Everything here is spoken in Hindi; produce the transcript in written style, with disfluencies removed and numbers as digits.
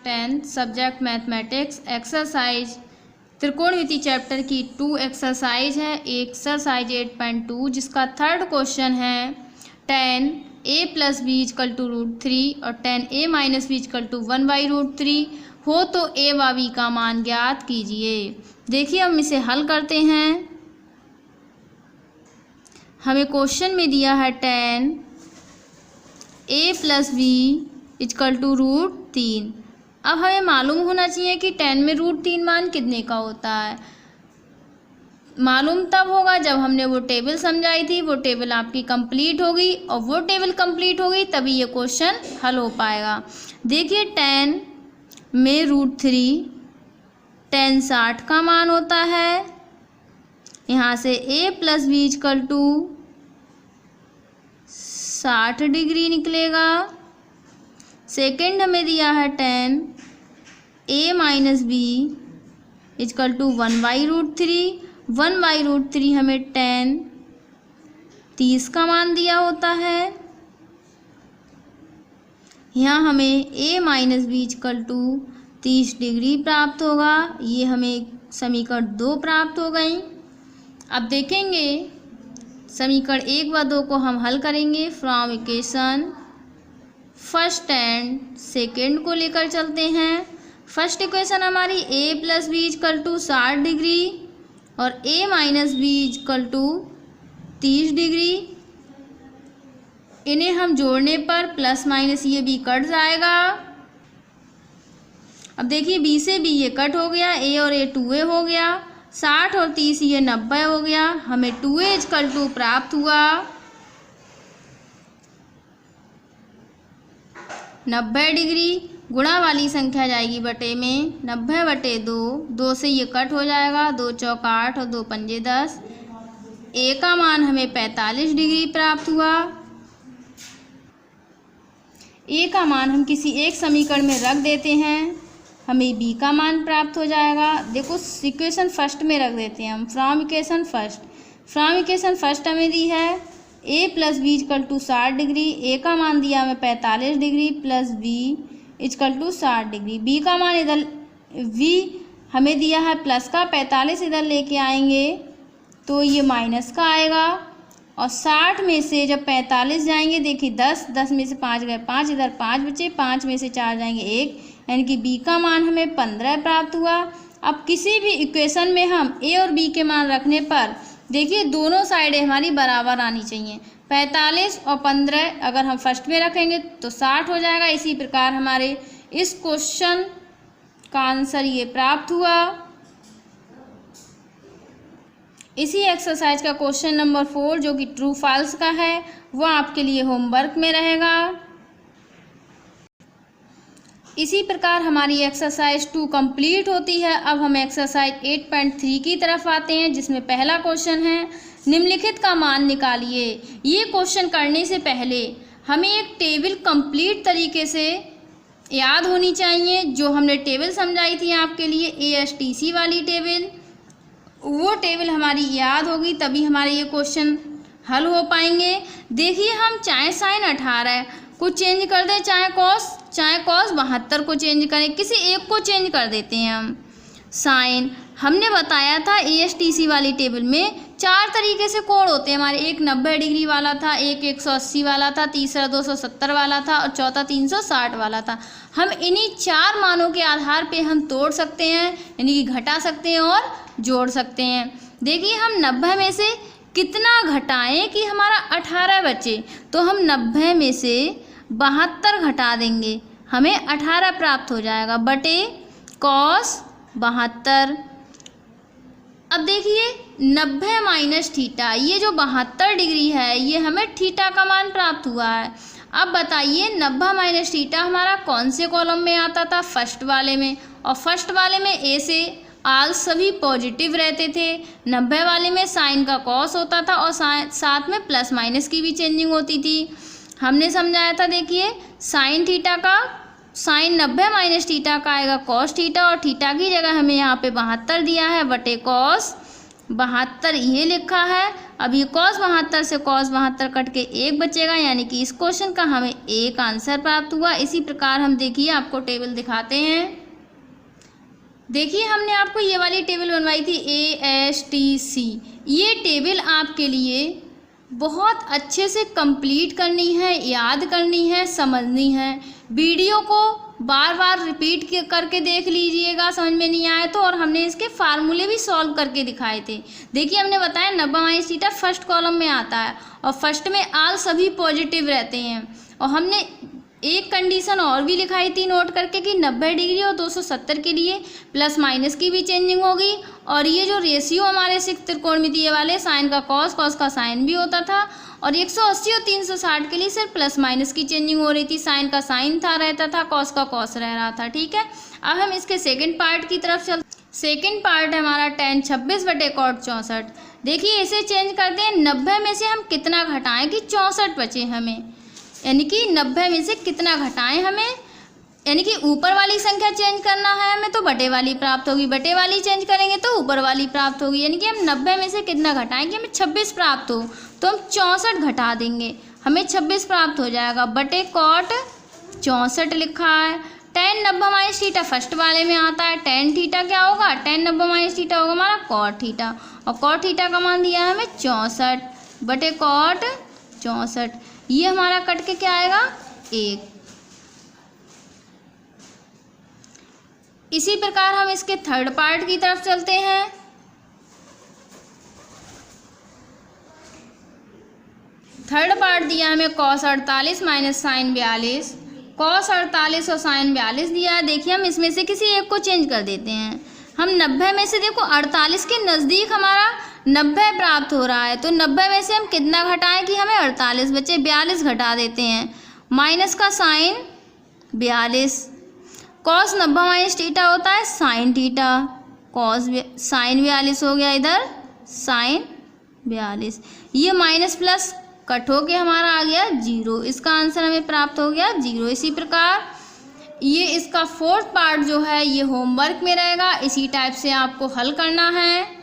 10 सब्जेक्ट मैथमेटिक्स एक्सरसाइज त्रिकोणमिति चैप्टर की 2 एक्सरसाइज है। एक्सरसाइज 8.2 जिसका थर्ड क्वेश्चन है 10a + b = √3 और 10a - b = 1/√3 हो तो a व b का मान ज्ञात कीजिए। देखिए हम इसे हल करते हैं। हमें क्वेश्चन में दिया है 10a + b = √3। अब हमें मालूम होना चाहिए कि 10 में √3 मान कितने का होता है। मालूम तब होगा जब हमने वो टेबल समझाई थी, वो टेबल आपकी कंप्लीट होगी और वो टेबल कंप्लीट होगी तभी ये क्वेश्चन हल हो पाएगा। देखिए 10 में √3, 10 60 का मान होता है। यहाँ से a + b = 60 डिग्री निकलेगा। सेकेंड हमें दिया है 10a - b = 1/√3। 1/√3 हमें 10 30 का मान दिया होता है। यहाँ हमें a - b = 30 डिग्री प्राप्त होगा। ये हमें समीकरण 2 प्राप्त हो गई। अब देखेंगे समीकरण 1 व 2 को हम हल करेंगे। From equation first and second को लेकर चलते हैं। फर्स्ट इक्वेशन हमारी a + b = 60 डिग्री और a - b = 30 डिग्री। इन्हें हम जोड़ने पर प्लस माइनस ये b कट जाएगा। अब देखिए b से b ये कट हो गया, a और a 2a हो गया, 60 और 30 ये 90 हो गया। हमें 2a = प्राप्त हुआ 90 डिग्री। गुणा वाली संख्या जाएगी बटे में, 90/2, 2 से ये कट हो जाएगा, 2 चौक 8 और 2 पंजे 10। a का मान हमें 45 डिग्री प्राप्त हुआ। a का मान हम किसी एक समीकरण में रख देते हैं, हमें b का मान प्राप्त हो जाएगा। देखो इक्वेशन फर्स्ट में रख देते हैं हम। फ्रॉम इक्वेशन फर्स्ट हमें दी है a + b = 60 डिग्री। a का मान दिया हमें 45 degree plus b = 60 degree. b का मान इधर v हमें दिया है प्लस का, 45 इधर लेके आएंगे तो ये माइनस का आएगा। और 60 में से जब 45 जाएंगे, देखिए 10 में से 5 गए 5, इधर 5 बचे, 5 में से 4 जाएंगे 1, यानी कि b का मान हमें 15 प्राप्त हुआ। अब किसी भी इक्वेशन में हम a और b के मान रखने पर देखिए दोनों साइडें हमारी बराबर आनी चाहिए। 45 और 15 अगर हम फर्स्ट में रखेंगे तो 60 हो जाएगा। इसी प्रकार हमारे इस क्वेश्चन का आंसर ये प्राप्त हुआ। इसी एक्सरसाइज का क्वेश्चन नंबर 4 जो कि ट्रू फॉल्स का है वो आपके लिए होमवर्क में रहेगा। इसी प्रकार हमारी एक्सरसाइज 2 कंप्लीट होती है। अब हम एक्सरसाइज 8.3 की तरफ आते हैं जिसमें पहला क्वेश्चन है निम्नलिखित का मान निकालिए। ये क्वेश्चन करने से पहले हमें एक टेबल कंप्लीट तरीके से याद होनी चाहिए। जो हमने टेबल समझाई थी आपके लिए ASTC वाली टेबल, वो टेबल हमारी याद होगी तभी हमारे ये क्वेश्चन हल हो पाएंगे। देखिए हम चाहे साइन 18 को चेंज कर दें, चाहे कॉस 72 को चेंज करें, किसी एक को चेंज कर देते हैं हम। साइन हमने बताया था ASTC वाली टेबल में 4 तरीके से कोण होते हैं हमारे। एक 90 डिग्री वाला था, एक 180 वाला था, तीसरा 270 वाला था और चौथा 360 वाला था। हम इन्हीं 4 मानों के आधार पे हम तोड़ सकते हैं, यानी कि घटा सकते हैं और जोड़ सकते हैं। देखिए हम 90 में से कितना घटाएं कि हमारा 18 बचे, तो हम 90 में से 72 घटा देंगे, हमें 18 प्राप्त हो जाएगा बटे cos 72। अब देखिए 90 - थीटा, ये जो 72 डिग्री है ये हमें थीटा का मान प्राप्त हुआ है। अब बताइए 90 - थीटा हमारा कौन से कॉलम में आता था? फर्स्ट वाले में। और फर्स्ट वाले में ए से आल सभी पॉजिटिव रहते थे। 90 वाले में साइन का कॉस होता था और साथ में प्लस माइनस की भी चेंजिंग होती थी। हमने समझाया था, देखिए साइन 90 - थीटा का आएगा कॉस थीटा और थीटा की जगह हमें यहाँ पे 72 दिया है बटे कॉस 72 ये लिखा है। अब ये cos 72 से cos 72 कट के 1 बचेगा, यानी कि इस क्वेश्चन का हमें एक आंसर प्राप्त हुआ। इसी प्रकार हम देखिए आपको टेबल दिखाते हैं। देखिए हमने आपको ये वाली टेबल बनवाई थी ASTC। ये टेबल आपके लिए बहुत अच्छे से कंप्लीट करनी है, याद करनी है, समझनी है। वीडियो को बार बार रिपीट करके देख लीजिएगा, समझ में नहीं आए तो। और हमने इसके फार्मूले भी सॉल्व करके दिखाए थे। देखिए हमने बताया 90 - फर्स्ट कॉलम में आता है और फर्स्ट में आल सभी पॉजिटिव रहते हैं। और हमने एक कंडीशन और भी लिखाई थी नोट करके कि 90 डिग्री और 270 के लिए प्लस माइनस की भी चेंजिंग होगी। और ये जो रेशियो हमारे सिक्स त्रिकोणमितीय वाले साइन का कॉस, कॉस का साइन भी होता था। और 180 और 360 के लिए सिर्फ प्लस माइनस की चेंजिंग हो रही थी, साइन का साइन था रहता था, कॉस का कॉस रह रहा था। ठीक है, अब हम इसके सेकंड पार्ट की तरफ चलते। सेकंड पार्ट है हमारा tan 26 बटे cot 64। देखिए इसे चेंज करते हैं, 90 में से हम कितना घटाएं कि 64 बचे हमें, यानी कि 90 में से कितना घटाएं हमें, यानी कि ऊपर वाली संख्या चेंज करना है हमें तो बटे वाली प्राप्त होगी, बटे वाली चेंज करेंगे तो ऊपर वाली प्राप्त होगी। यानी कि हम 90 में से कितना घटाएं कि हमें 26 प्राप्त हो, तो हम 64 घटा देंगे, हमें 26 प्राप्त हो जाएगा। बटे cot 64 लिखा है। tan 90 - फर्स्ट वाले में आता है। tan थीटा क्या होगा, tan 90 होगा हमारा cot थीटा, और cot थीटा का मान दिया है हमें 64 बटे cot 64। ये हमारा कट के क्या आएगा 1। इसी प्रकार हम इसके थर्ड पार्ट की तरफ चलते हैं। थर्ड पार्ट दिया हमें cos 48 माइनस sin 42। cos 48 और sin 42 दिया है। देखिए हम इसमें से किसी एक को चेंज कर देते हैं। हम 90 में से देखो 48 के नज़दीक हमारा 90 प्राप्त हो रहा है, तो 90 में से हम कितना घटाएं कि हमें 48 बचे, 42 घटा देते हैं। माइनस का साइन 42, cos 90 - होता है sin थीटा, cos sin 42 हो गया इधर sin 42। ये माइनस प्लस कट हो के हमारा आ गया 0। इसका आंसर हमें प्राप्त हो गया 0। इसी प्रकार ये इसका फोर्थ पार्ट जो है ये होमवर्क में रहेगा, इसी टाइप से आपको हल करना है।